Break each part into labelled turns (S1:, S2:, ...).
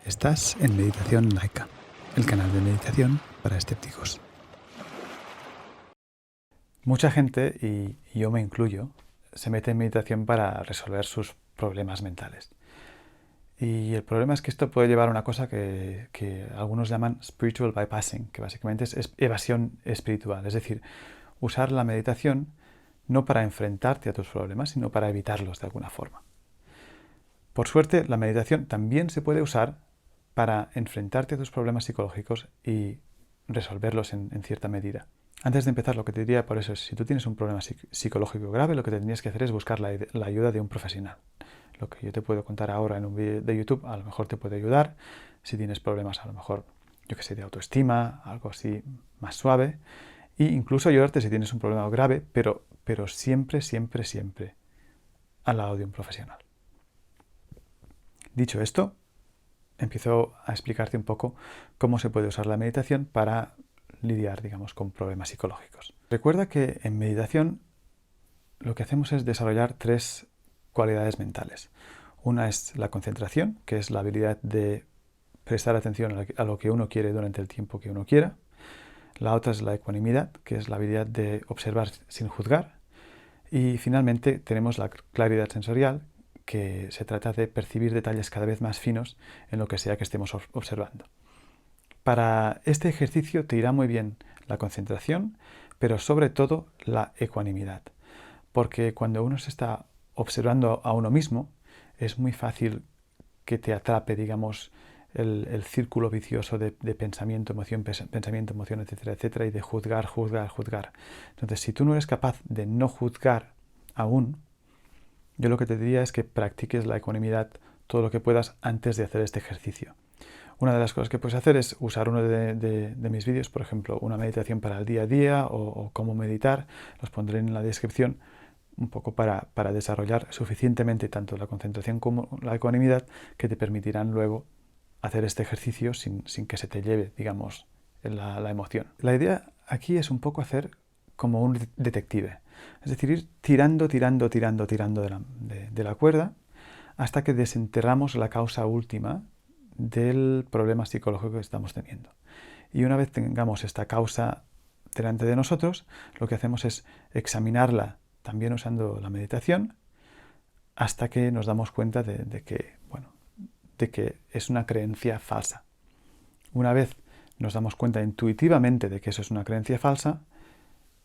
S1: Estás en Meditación Laica, el canal de meditación para escépticos. Mucha gente, y yo me incluyo, se mete en meditación para resolver sus problemas mentales. Y el problema es que esto puede llevar a una cosa que algunos llaman spiritual bypassing, que básicamente es evasión espiritual, es decir, usar la meditación no para enfrentarte a tus problemas, sino para evitarlos de alguna forma. Por suerte, la meditación también se puede usar para enfrentarte a tus problemas psicológicos y resolverlos en cierta medida. Antes de empezar, lo que te diría por eso es, si tú tienes un problema psicológico grave, lo que tendrías que hacer es buscar la ayuda de un profesional. Lo que yo te puedo contar ahora en un vídeo de YouTube a lo mejor te puede ayudar. Si tienes problemas a lo mejor, yo que sé, de autoestima, algo así más suave. E incluso ayudarte si tienes un problema grave, pero siempre, siempre, siempre al lado de un profesional. Dicho esto, empiezo a explicarte un poco cómo se puede usar la meditación para lidiar, digamos, con problemas psicológicos. Recuerda que en meditación lo que hacemos es desarrollar tres cualidades mentales. Una es la concentración, que es la habilidad de prestar atención a lo que uno quiere durante el tiempo que uno quiera. La otra es la ecuanimidad, que es la habilidad de observar sin juzgar. Y finalmente tenemos la claridad sensorial, que se trata de percibir detalles cada vez más finos en lo que sea que estemos observando. Para este ejercicio te irá muy bien la concentración, pero sobre todo la ecuanimidad, porque cuando uno se está observando a uno mismo, es muy fácil que te atrape, digamos, el círculo vicioso de pensamiento, emoción, etcétera, etcétera, y de juzgar. Entonces, si tú no eres capaz de no juzgar aún, yo lo que te diría es que practiques la ecuanimidad todo lo que puedas antes de hacer este ejercicio. Una de las cosas que puedes hacer es usar uno de mis vídeos, por ejemplo, una meditación para el día a día o cómo meditar. Los pondré en la descripción un poco para desarrollar suficientemente tanto la concentración como la ecuanimidad que te permitirán luego hacer este ejercicio sin que se te lleve, digamos, la emoción. La idea aquí es un poco hacer como un detective. Es decir, ir tirando de la cuerda hasta que desenterramos la causa última del problema psicológico que estamos teniendo. Y una vez tengamos esta causa delante de nosotros, lo que hacemos es examinarla también usando la meditación hasta que nos damos cuenta de que es una creencia falsa. Una vez nos damos cuenta intuitivamente de que eso es una creencia falsa,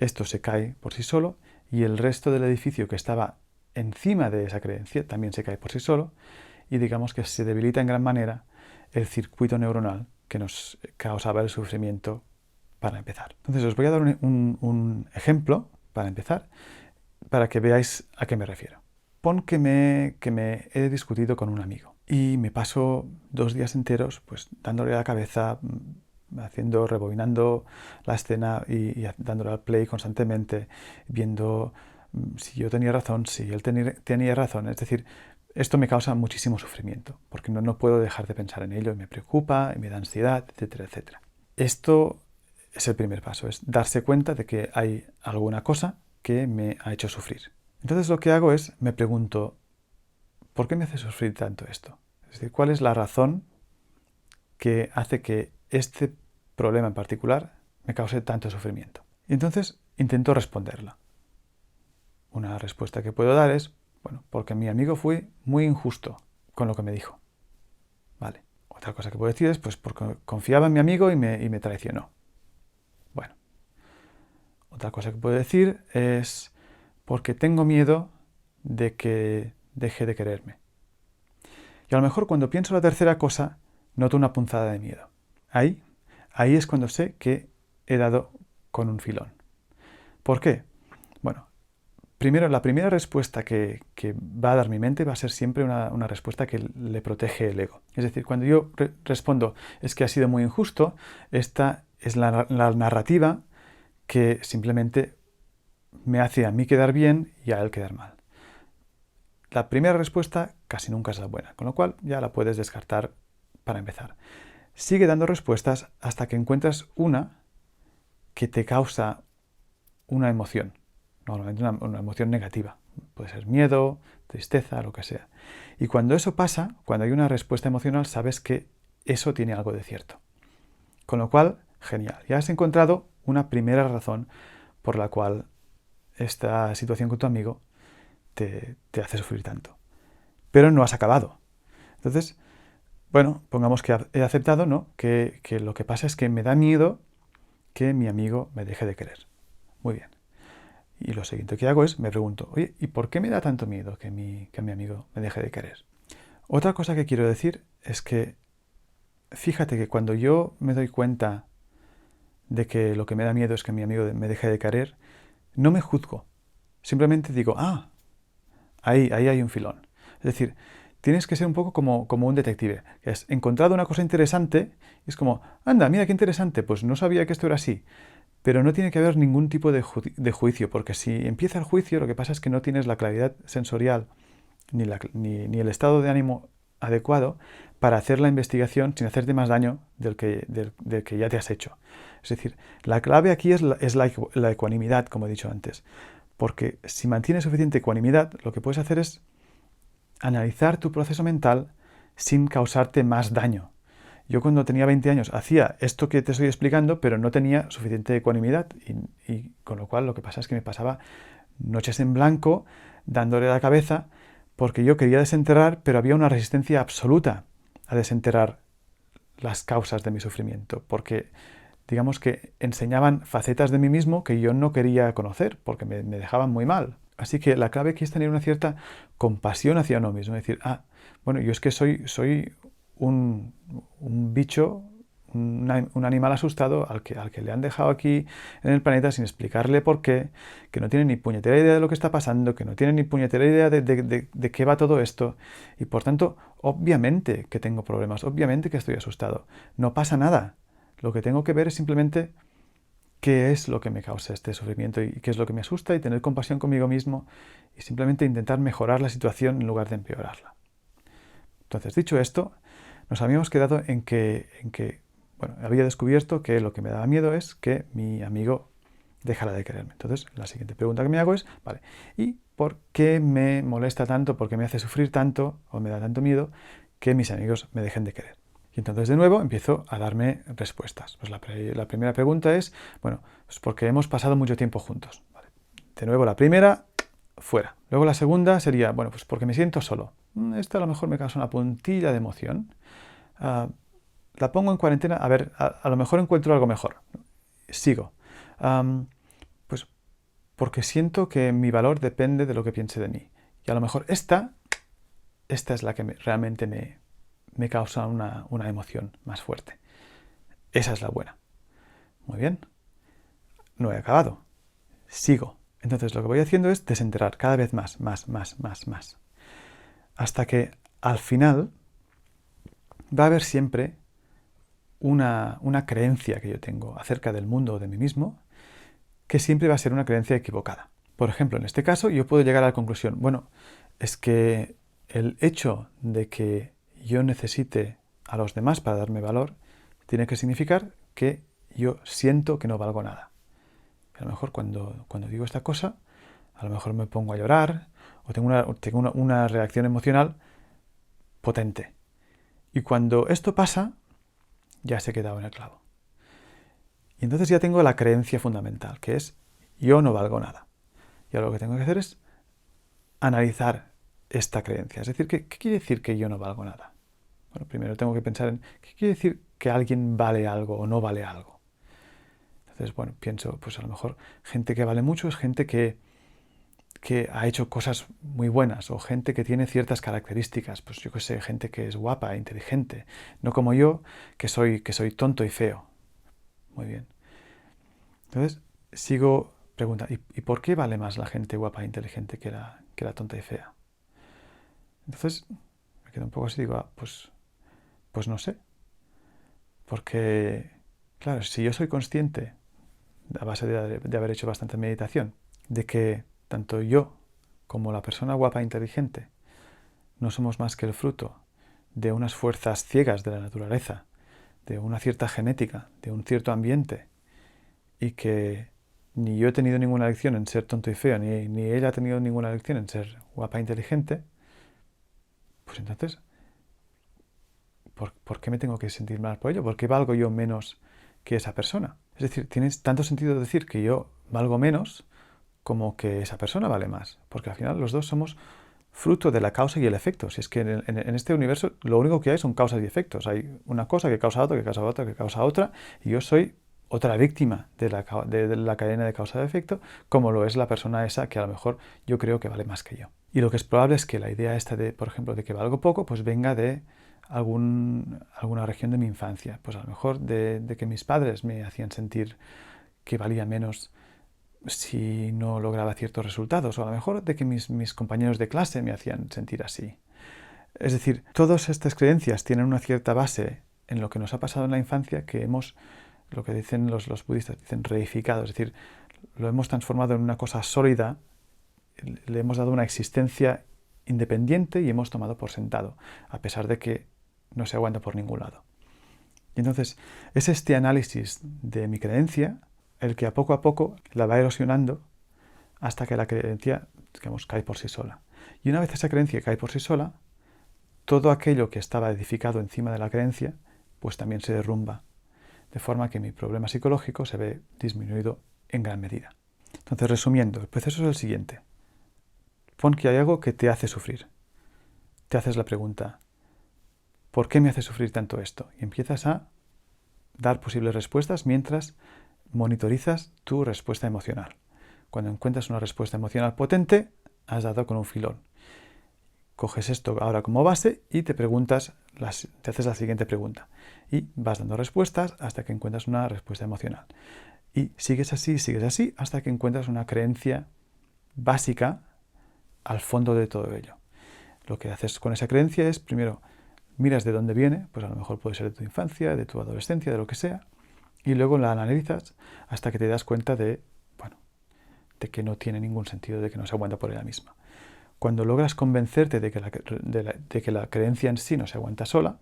S1: esto se cae por sí solo y el resto del edificio que estaba encima de esa creencia también se cae por sí solo y digamos que se debilita en gran manera el circuito neuronal que nos causaba el sufrimiento para empezar. Entonces os voy a dar un ejemplo para empezar, para que veáis a qué me refiero. Pon que me he discutido con un amigo y me paso 2 días enteros pues dándole la cabeza, rebobinando la escena y dándole al play constantemente, viendo si yo tenía razón, si él tenía razón. Es decir, esto me causa muchísimo sufrimiento, porque no puedo dejar de pensar en ello, y me preocupa, y me da ansiedad, etcétera, etcétera. Esto es el primer paso, es darse cuenta de que hay alguna cosa que me ha hecho sufrir. Entonces lo que hago es, me pregunto, ¿por qué me hace sufrir tanto esto? Es decir, ¿cuál es la razón que hace que este problema en particular me cause tanto sufrimiento? Y entonces intento responderla. Una respuesta que puedo dar es, bueno, porque mi amigo fue muy injusto con lo que me dijo. Vale. Otra cosa que puedo decir es, pues porque confiaba en mi amigo y me traicionó. Bueno. Otra cosa que puedo decir es porque tengo miedo de que deje de quererme. Y a lo mejor cuando pienso la tercera cosa, noto una punzada de miedo. Ahí es cuando sé que he dado con un filón. ¿Por qué? Bueno, primero, la primera respuesta que va a dar mi mente va a ser siempre una respuesta que le protege el ego. Es decir, cuando yo respondo es que ha sido muy injusto, esta es la narrativa que simplemente me hace a mí quedar bien y a él quedar mal. La primera respuesta casi nunca es la buena, con lo cual ya la puedes descartar para empezar. Sigue dando respuestas hasta que encuentras una que te causa una emoción, normalmente una emoción negativa. Puede ser miedo, tristeza, lo que sea. Y cuando eso pasa, cuando hay una respuesta emocional, sabes que eso tiene algo de cierto. Con lo cual, genial. Ya has encontrado una primera razón por la cual esta situación con tu amigo te hace sufrir tanto. Pero no has acabado. Entonces, bueno, pongamos que he aceptado, ¿no? Que lo que pasa es que me da miedo que mi amigo me deje de querer. Muy bien. Y lo siguiente que hago es, me pregunto, oye, ¿y por qué me da tanto miedo que mi amigo me deje de querer? Otra cosa que quiero decir es que, fíjate que cuando yo me doy cuenta de que lo que me da miedo es que mi amigo me deje de querer, no me juzgo. Simplemente digo, ahí hay un filón. Es decir, tienes que ser un poco como un detective. Que has encontrado una cosa interesante y es como, anda, mira qué interesante, pues no sabía que esto era así. Pero no tiene que haber ningún tipo de juicio, porque si empieza el juicio, lo que pasa es que no tienes la claridad sensorial ni el estado de ánimo adecuado para hacer la investigación sin hacerte más daño del que ya te has hecho. Es decir, la clave aquí es la ecuanimidad, como he dicho antes. Porque si mantienes suficiente ecuanimidad, lo que puedes hacer es analizar tu proceso mental sin causarte más daño. Yo cuando tenía 20 años hacía esto que te estoy explicando, pero no tenía suficiente ecuanimidad y con lo cual lo que pasa es que me pasaba noches en blanco dándole a la cabeza porque yo quería desenterrar, pero había una resistencia absoluta a desenterrar las causas de mi sufrimiento, porque digamos que enseñaban facetas de mí mismo que yo no quería conocer, porque me dejaban muy mal. Así que la clave aquí es tener una cierta compasión hacia uno mismo, es decir, bueno, yo es que soy un bicho, un animal asustado al que le han dejado aquí en el planeta sin explicarle por qué, que no tiene ni puñetera idea de lo que está pasando, que no tiene ni puñetera idea de qué va todo esto. Y por tanto, obviamente que tengo problemas, obviamente que estoy asustado. No pasa nada. Lo que tengo que ver es simplemente qué es lo que me causa este sufrimiento y qué es lo que me asusta y tener compasión conmigo mismo y simplemente intentar mejorar la situación en lugar de empeorarla. Entonces, dicho esto, nos habíamos quedado en que bueno, había descubierto que lo que me daba miedo es que mi amigo dejara de quererme. Entonces, la siguiente pregunta que me hago es, vale, ¿y por qué me molesta tanto, por qué me hace sufrir tanto o me da tanto miedo que mis amigos me dejen de querer? Y entonces de nuevo empiezo a darme respuestas. Pues la primera pregunta es, bueno, pues porque hemos pasado mucho tiempo juntos. Vale. De nuevo la primera, fuera. Luego la segunda sería, bueno, pues porque me siento solo. Esto a lo mejor me causa una puntilla de emoción. La pongo en cuarentena, a ver, a lo mejor encuentro algo mejor. Sigo. Pues porque siento que mi valor depende de lo que piense de mí. Y a lo mejor esta es la que realmente me causa una emoción más fuerte. Esa es la buena. Muy bien. No he acabado. Sigo. Entonces lo que voy haciendo es desenterrar cada vez más. Hasta que al final va a haber siempre una creencia que yo tengo acerca del mundo o de mí mismo que siempre va a ser una creencia equivocada. Por ejemplo, en este caso yo puedo llegar a la conclusión, bueno, es que el hecho de que yo necesite a los demás para darme valor tiene que significar que yo siento que no valgo nada. A lo mejor cuando digo esta cosa, a lo mejor me pongo a llorar o tengo una reacción emocional potente. Y cuando esto pasa, ya se he quedado en el clavo. Y entonces ya tengo la creencia fundamental, que es yo no valgo nada. Y ahora lo que tengo que hacer es analizar esta creencia. Es decir, ¿qué quiere decir que yo no valgo nada? Bueno, primero tengo que pensar en qué quiere decir que alguien vale algo o no vale algo. Entonces, bueno, pienso, pues a lo mejor gente que vale mucho es gente que ha hecho cosas muy buenas o gente que tiene ciertas características, pues yo qué sé, gente que es guapa, inteligente, no como yo que soy tonto y feo. Muy bien. Entonces, sigo preguntando, ¿y por qué vale más la gente guapa e inteligente que la tonta y fea? Entonces, me quedo un poco así y digo, pues no sé. Porque, claro, si yo soy consciente, a base de haber hecho bastante meditación, de que tanto yo como la persona guapa e inteligente no somos más que el fruto de unas fuerzas ciegas de la naturaleza, de una cierta genética, de un cierto ambiente, y que ni yo he tenido ninguna lección en ser tonto y feo, ni ella ha tenido ninguna lección en ser guapa e inteligente, pues entonces, ¿por qué me tengo que sentir mal por ello? ¿Por qué valgo yo menos que esa persona? Es decir, tiene tanto sentido decir que yo valgo menos como que esa persona vale más, porque al final los dos somos fruto de la causa y el efecto. Si es que en este universo lo único que hay son causas y efectos. Hay una cosa que causa otra, que causa otra, que causa otra, y yo soy otra víctima de la cadena de causa y efecto, como lo es la persona esa que a lo mejor yo creo que vale más que yo. Y lo que es probable es que la idea esta de, por ejemplo, de que valgo poco, pues venga de alguna región de mi infancia. Pues a lo mejor de que mis padres me hacían sentir que valía menos si no lograba ciertos resultados, o a lo mejor de que mis compañeros de clase me hacían sentir así. Es decir, todas estas creencias tienen una cierta base en lo que nos ha pasado en la infancia que hemos, lo que dicen los budistas, dicen reificado, es decir, lo hemos transformado en una cosa sólida, le hemos dado una existencia independiente y hemos tomado por sentado, a pesar de que no se aguanta por ningún lado. Y entonces, es este análisis de mi creencia el que a poco la va erosionando hasta que la creencia, digamos, cae por sí sola. Y una vez esa creencia cae por sí sola, todo aquello que estaba edificado encima de la creencia, pues también se derrumba, de forma que mi problema psicológico se ve disminuido en gran medida. Entonces, resumiendo, el proceso es el siguiente. Pon que hay algo que te hace sufrir. Te haces la pregunta, ¿por qué me hace sufrir tanto esto? Y empiezas a dar posibles respuestas mientras monitorizas tu respuesta emocional. Cuando encuentras una respuesta emocional potente, has dado con un filón. Coges esto ahora como base y te haces la siguiente pregunta. Y vas dando respuestas hasta que encuentras una respuesta emocional. Y sigues así hasta que encuentras una creencia básica al fondo de todo ello. Lo que haces con esa creencia es, primero, miras de dónde viene, pues a lo mejor puede ser de tu infancia, de tu adolescencia, de lo que sea, y luego la analizas hasta que te das cuenta de que no tiene ningún sentido, de que no se aguanta por ella misma. Cuando logras convencerte de que la creencia en sí no se aguanta sola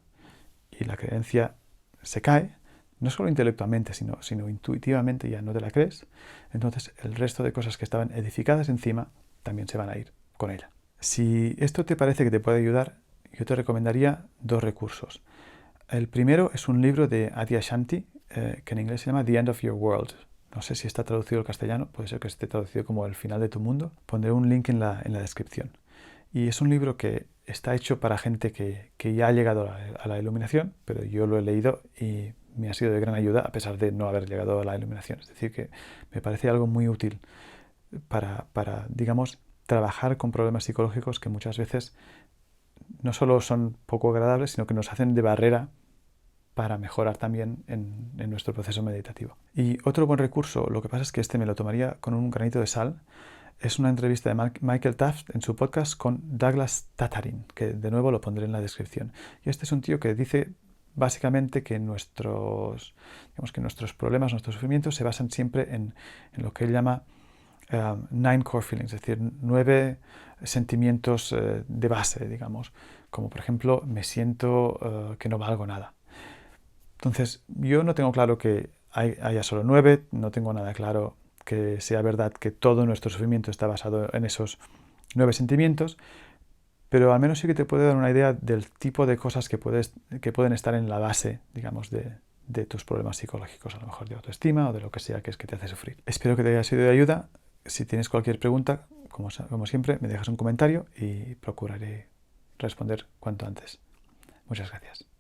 S1: y la creencia se cae, no solo intelectualmente, sino intuitivamente ya no te la crees, entonces el resto de cosas que estaban edificadas encima también se van a ir con ella. Si esto te parece que te puede ayudar, yo te recomendaría 2 recursos. El primero es un libro de Adyashanti, que en inglés se llama The End of Your World. No sé si está traducido al castellano, puede ser que esté traducido como El final de tu mundo. Pondré un link en la descripción. Y es un libro que está hecho para gente que ya ha llegado a la iluminación, pero yo lo he leído y me ha sido de gran ayuda a pesar de no haber llegado a la iluminación. Es decir, que me parece algo muy útil para digamos, trabajar con problemas psicológicos que muchas veces no solo son poco agradables, sino que nos hacen de barrera para mejorar también en nuestro proceso meditativo. Y otro buen recurso, lo que pasa es que este me lo tomaría con un granito de sal, es una entrevista de Michael Taft en su podcast con Douglas Tatarin, que de nuevo lo pondré en la descripción. Y este es un tío que dice básicamente que nuestros problemas, nuestros sufrimientos se basan siempre en lo que él llama 9 core feelings, es decir, 9 sentimientos de base, digamos, como por ejemplo, me siento que no valgo nada. Entonces, yo no tengo claro que haya solo 9, no tengo nada claro que sea verdad que todo nuestro sufrimiento está basado en esos 9 sentimientos, pero al menos sí que te puede dar una idea del tipo de cosas que pueden estar en la base, digamos, de tus problemas psicológicos, a lo mejor de autoestima o de lo que sea que es que te hace sufrir. Espero que te haya sido de ayuda. Si tienes cualquier pregunta, como siempre, me dejas un comentario y procuraré responder cuanto antes. Muchas gracias.